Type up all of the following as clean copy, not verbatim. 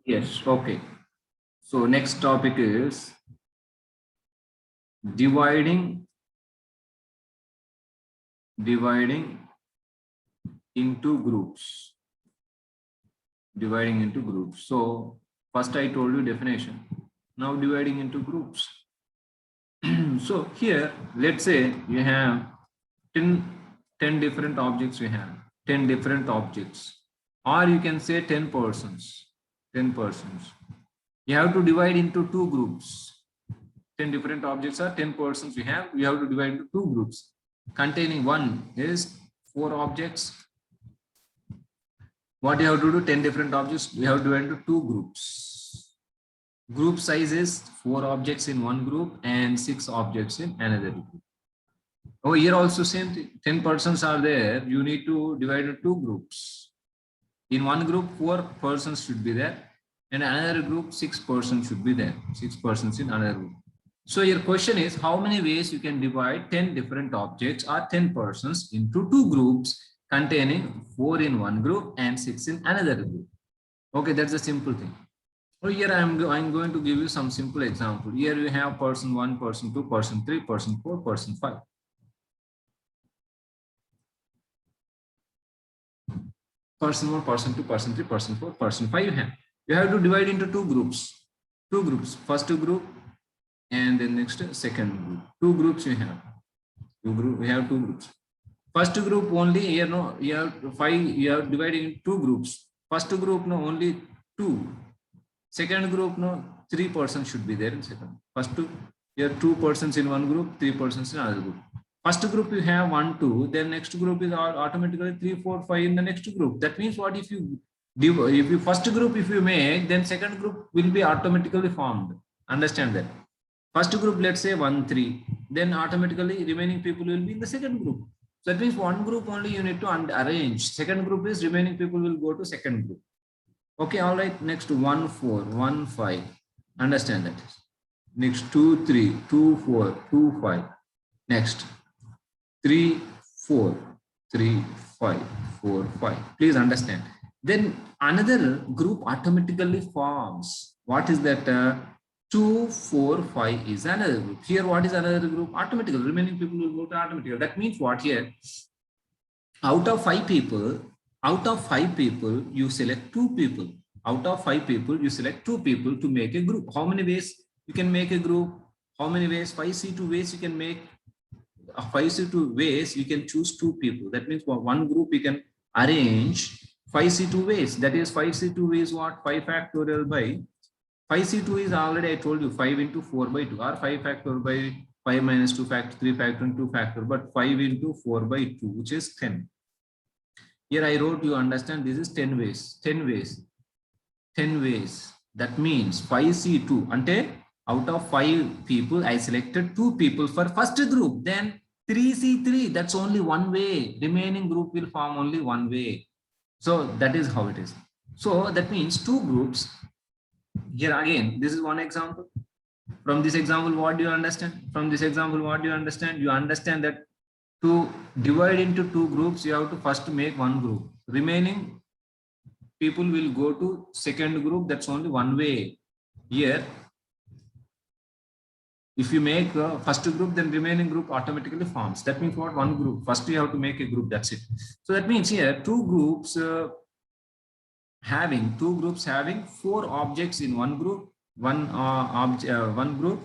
Yes, okay. So next topic is dividing dividing into groups. Dividing into groups. So first I told you definition. Now dividing into groups. So here, let's say you have 10, 10 different objects we have, 10 different objects, or you can say 10 persons, 10 persons. You have to divide into two groups. 10 different objects are 10 persons we have to divide into two groups containing one is 4 objects. What you have to do, 10 different objects, we have to divide into two groups. Group size is 4 objects in one group and 6 objects in another group. Oh, here also same thing, 10 persons are there, you need to divide into two groups. In one group 4 persons should be there, and another group 6 persons should be there, 6 persons in another group. So your question is how many ways you can divide 10 different objects or 10 persons into two groups containing 4 in one group and 6 in another group. Okay, that's a simple thing. So here I'm going to give you some simple example. Here you have person 1, person 2, person 3, person 4, person 5. Person 1, person 2, person 3, person 4, person 5 you have to divide into two groups. First group and then next second group. Two groups we have. We have two groups. First group only here no, you have 5, you are dividing in two groups. First group no only 2. Second group no 3 persons should be there in second. First two, here 2 persons in one group, 3 persons in another group. First group you have 1, 2, then next group is automatically 3, 4, 5 in the next group. That means what if you first group if you make, then second group will be automatically formed. Understand that. First group, let's say 1, 3, then automatically remaining people will be in the second group. So that means one group only you need to arrange. Second group is remaining people will go to second group. Okay, all right. Next 1, 4, 1, 5. Understand that. Next 2, 3, 2, 4, 2, 5. Next 3, 4, 3, 5, 4, 5. Please understand. Then another group automatically forms. What is that? 2, 4, 5 is another group. Here, what is another group? Automatically, remaining people will go to automatically. That means what here? Out of 5 people, you select 2 people. Out of 5 people, you select 2 people to make a group. How many ways you can make a group? How many ways? 5C2 ways you can make. 5C2 ways you can choose 2 people. That means for one group you can arrange 5C2 ways. That is 5C2 ways what? 5 factorial by 5C2 is already I told you 5 into 4 by 2 or 5 factor by 5 minus 2 factor, 3 factor and 2 factor, but 5 into 4 by 2, which is 10. Here I wrote, you understand, this is 10 ways, 10 ways, 10 ways. That means 5C2, ante out of 5 people, I selected 2 people for first group, then 3C3, that's only one way. Remaining group will form only one way. So that is how it is. So that means 2 groups. Here again, this is one example. From this example, what do you understand? From this example, what do you understand? You understand that to divide into 2 groups, you have to first make one group. Remaining people will go to second group. That's only one way. Here, if you make first group, then remaining group automatically forms. That means what? One group. First, you have to make a group. That's it. So that means here, 2 groups having 4 objects in one group, one group,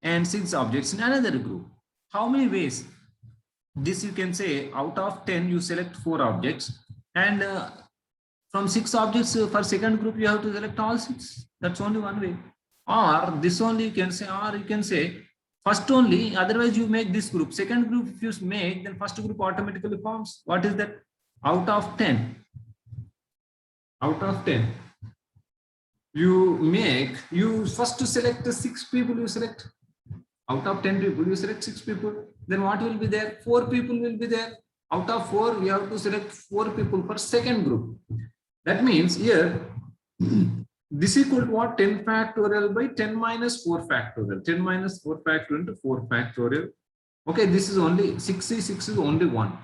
and 6 objects in another group. How many ways? This you can say out of 10 you select 4 objects, and from 6 objects for second group you have to select all 6. That's only one way. Or this only you can say, or you can say first only, otherwise you make this group. Second group if you make, then first group automatically forms. What is that? Out of 10, you first to select the 6 people, you select out of 10 people, you select 6 people. Then what will be there? 4 people will be there. Out of 4, you have to select 4 people for second group. That means here, this is equal to what? 10 factorial by 10 minus 4 factorial. 10 minus 4 factorial into 4 factorial. Okay, this is only 6 is only 1.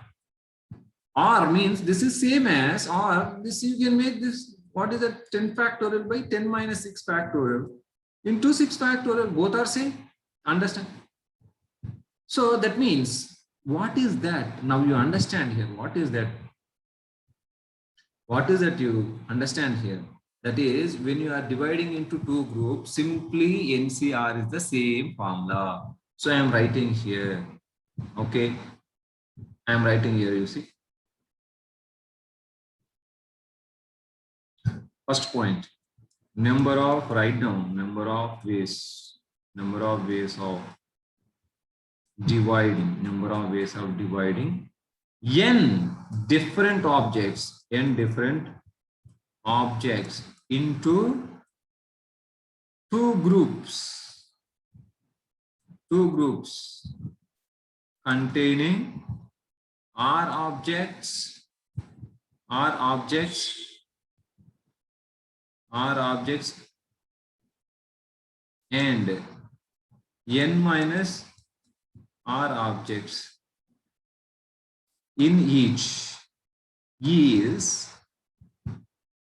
Or means this is same as, or this you can make this What is that? 10 factorial by 10 minus 6 factorial into 6 factorial. Both are same. Understand? So that means, what is that? Now you understand here. What is that? What is that you understand here? That is, when you are dividing into two groups, simply NCR is the same formula. So I am writing here. Okay. I am writing here, you see. First point, number of, write down, number of ways of dividing, n different objects into two groups containing R objects and n minus R objects in each is,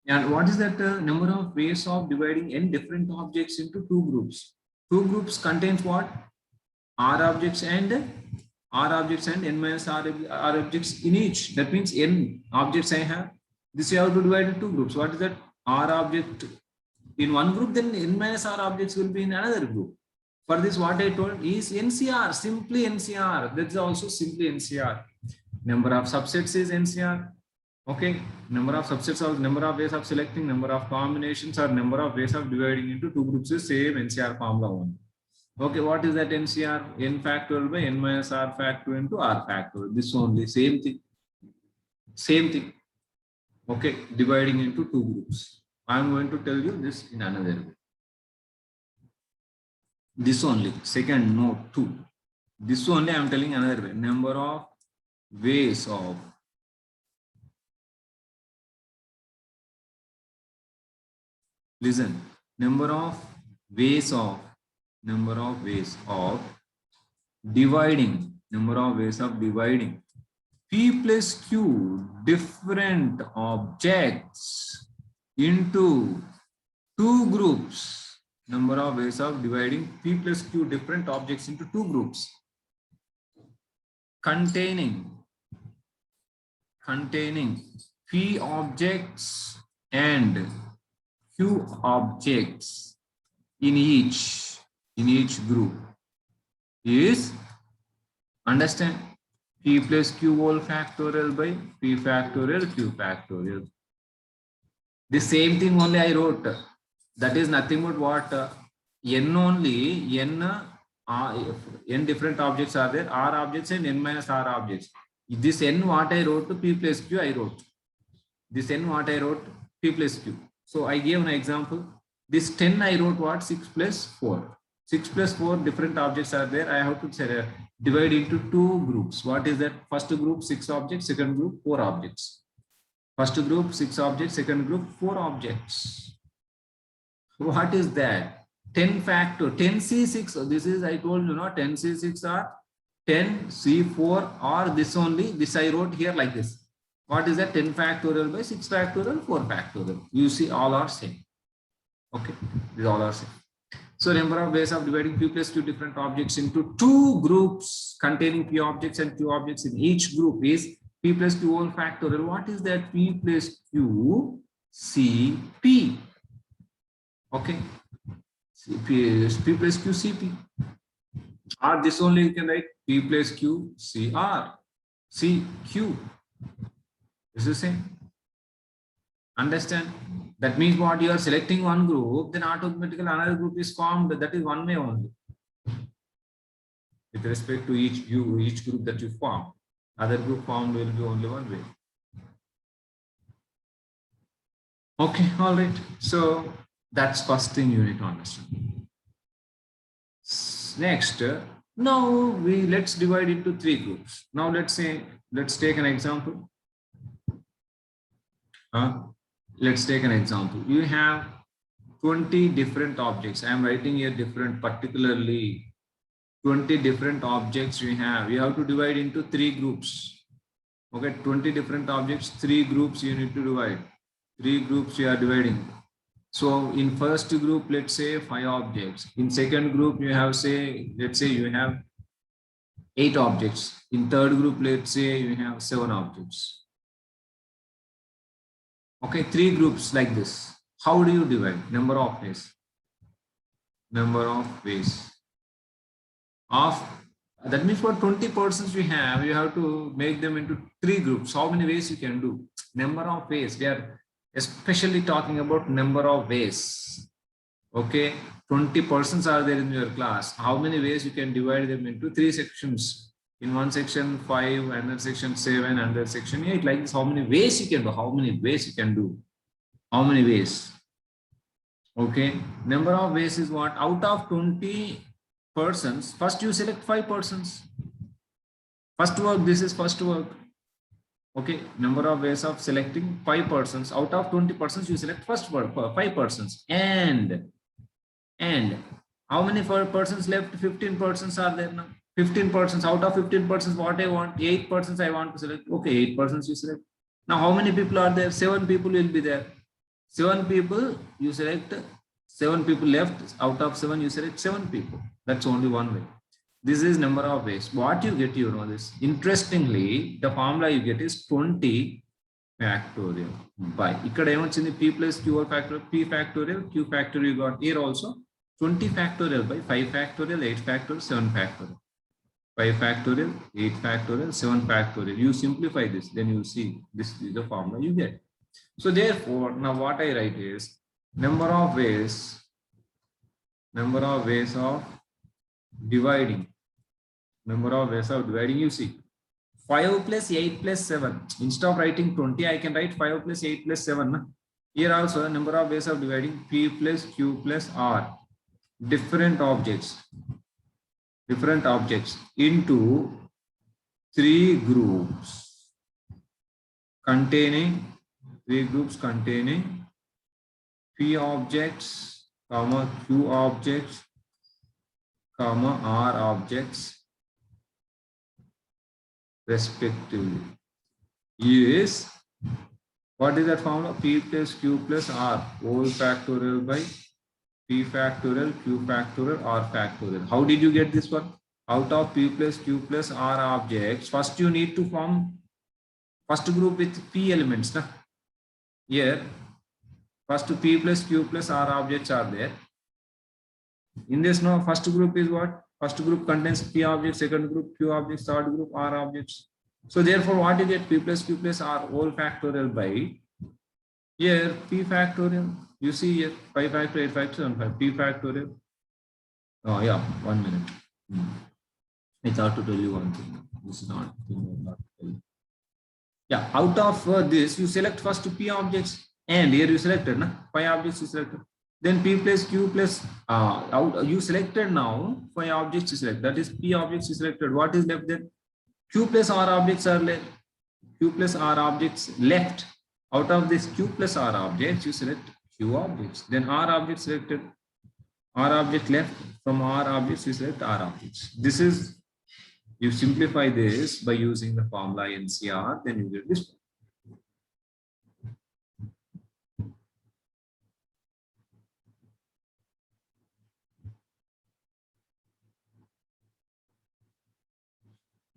and what is that number of ways of dividing n different objects into two groups? Two groups contains what? R objects and n minus R objects in each. That means n objects I have. This you have to divide into two groups. What is that? R object in one group, then n minus R objects will be in another group. For this, what I told is NCR, simply NCR. That's also simply NCR. Number of subsets is NCR. Okay, number of subsets or number of ways of selecting, number of combinations or number of ways of dividing into two groups is same NCR formula one. Okay, what is that NCR? N factorial by n minus R factorial into R factorial. This only, same thing. Okay, dividing into two groups. I am going to tell you this in another way. This only, second note 2. This only I am telling another way. Number of ways of number of ways of dividing P plus Q different objects into two groups. Number of ways of dividing P plus Q different objects into two groups containing P objects and Q objects in each group is, understand, P plus Q whole factorial by P factorial Q factorial. The same thing only I wrote. That is nothing but what? N only, n different objects are there, R objects and n minus R objects. This n what I wrote to P plus Q I wrote. This n what I wrote P plus Q. So I gave an example. This 10 I wrote what? 6 plus 4. 6 plus 4 different objects are there. I have to divide into two groups. What is that? First group 6 objects, second group 4 objects. First group 6 objects, second group 4 objects. What is that? 10 factor, 10C6. This is, I told you, 10C6 or 10C4 or this only. This I wrote here like this. What is that? 10 factorial by 6 factorial, 4 factorial. You see, all are same. Okay, these all are same. So number of ways of dividing P plus Q different objects into two groups containing P objects and Q objects in each group is P plus Q whole factorial. What is that? P plus Q CP. Okay, P plus Q CP. Or this only you can write P plus Q CR CQ. This is the same. Understand? That means what? You are selecting one group, then automatically another group is formed. That is one way only. With respect to each group that you form, other group formed will be only one way. Okay, all right. So that's first thing you need to understand. Next, now let's divide into three groups. Now let's take an example. Let's take an example. You have 20 different objects. I am writing here different, particularly 20 different objects you have. You have to divide into three groups. Okay, 20 different objects, three groups you need to divide. 3 groups you are dividing. So in first group, let's say 5 objects. In second group, you have say, let's say you have 8 objects. In third group, let's say you have 7 objects. Okay, 3 groups like this. How do you divide? Number of ways. Number of ways. That means for 20 persons you have to make them into 3 groups. How many ways you can do? Number of ways. We are especially talking about number of ways. Okay, 20 persons are there in your class. How many ways you can divide them into 3 sections? In one section 5, another section 7, another section 8. Like this, how many ways you can do? How many ways you can do? How many ways? Okay, number of ways is what? Out of 20 persons, first you select 5 persons. First work, this is first work. Okay, number of ways of selecting 5 persons. Out of 20 persons, you select first work, 5 persons. And how many persons left? 15 persons are there now. 15 persons. Out of 15 persons, what I want? 8 persons I want to select. Okay, 8 persons you select. Now, how many people are there? 7 people will be there. 7 people, you select 7 people left. Out of 7, you select 7 people. That's only one way. This is number of ways. What you get, you know this. Interestingly, the formula you get is 20 factorial by. Ikkada emochindi p plus q factorial, p factorial, q factorial you got here also. 20 factorial by 5 factorial, 8 factorial, 7 factorial. 5 factorial, 8 factorial, 7 factorial. You simplify this, then you see this is the formula you get. So therefore, now what I write is number of ways of dividing. Number of ways of dividing, you see. 5 plus 8 plus 7. Instead of writing 20, I can write 5 plus 8 plus 7. Here also, number of ways of dividing P plus Q plus R. Different objects into 3 groups containing P objects, comma Q objects, comma R objects respectively. Is what is that formula? P plus Q plus R whole factorial by P factorial, Q factorial, R factorial. How did you get this one? Out of P plus Q plus R objects, first you need to form first group with P elements. Na? Here, first P plus Q plus R objects are there. In this, no, first group is what? First group contains P objects, second group Q objects, third group R objects. So therefore, what you get? P plus Q plus R whole factorial by here P factorial. You see here 5 factorial, 8 factorial, 7 factorial, P factorial. Oh yeah, 1 minute. I thought to tell you one thing. This is not. Yeah, out of this, you select first P objects, and here you selected 5 objects you selected. Then P plus Q plus you selected now 5 objects you select. That is P objects you selected. What is left then? Q plus R objects are left. Q plus R objects left. Out of this Q plus R objects, you select Q objects. Then R objects selected. R object left. From R objects, you select R objects. This is, you simplify this by using the formula NCR, then you get this.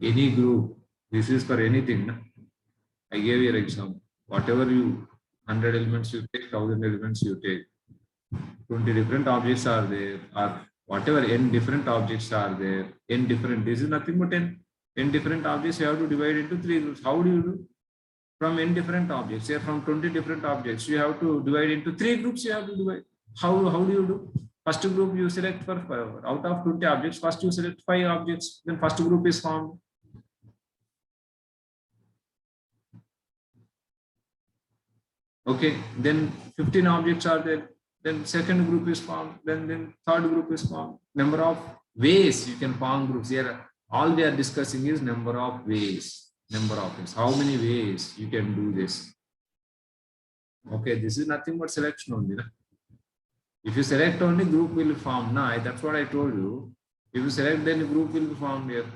Any group, this is for anything. Na? I gave you an example. Whatever you, 100 elements you take, 1000 elements you take. 20 different objects are there, or whatever n different objects are there, n different, this is nothing but n different objects you have to divide into 3 groups. How do you do? From n different objects, here from 20 different objects, you have to divide into 3 groups, you have to divide. How do you do? First group you select for 5. Out of 20 objects, first you select 5 objects, then first group is formed. Okay, then 15 objects are there, then second group is formed, then third group is formed. Number of ways you can form groups. Here all we are discussing is number of ways. How many ways you can do this? Okay, this is nothing but selection only. Na? If you select only, group will form. Nah, that's what I told you. If you select, then group will be formed here.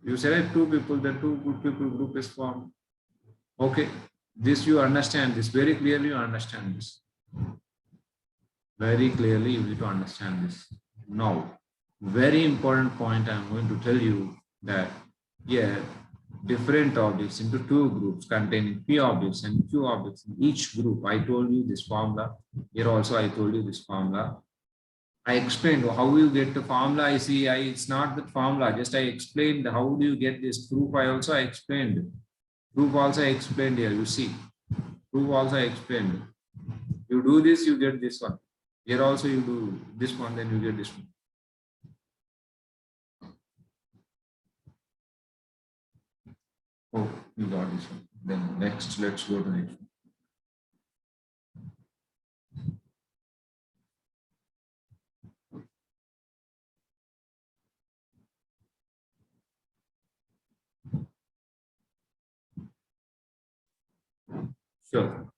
You select 2 people, then 2 people group is formed. Okay. This you understand this very clearly. You understand this very clearly. You need to understand this. Now, very important point I'm going to tell you that here different objects into two groups containing p objects and q objects in each group. I told you this formula. Here also I told you this formula. I explained how you get the formula. I see. It's not the formula. Just I explained how do you get this proof. I also explained. Proof also I explained here. You see. Proof also I explained. You do this, you get this one. Here also you do this one, then you get this one. Oh, you got this one. Then next, let's go to the next one. Sure.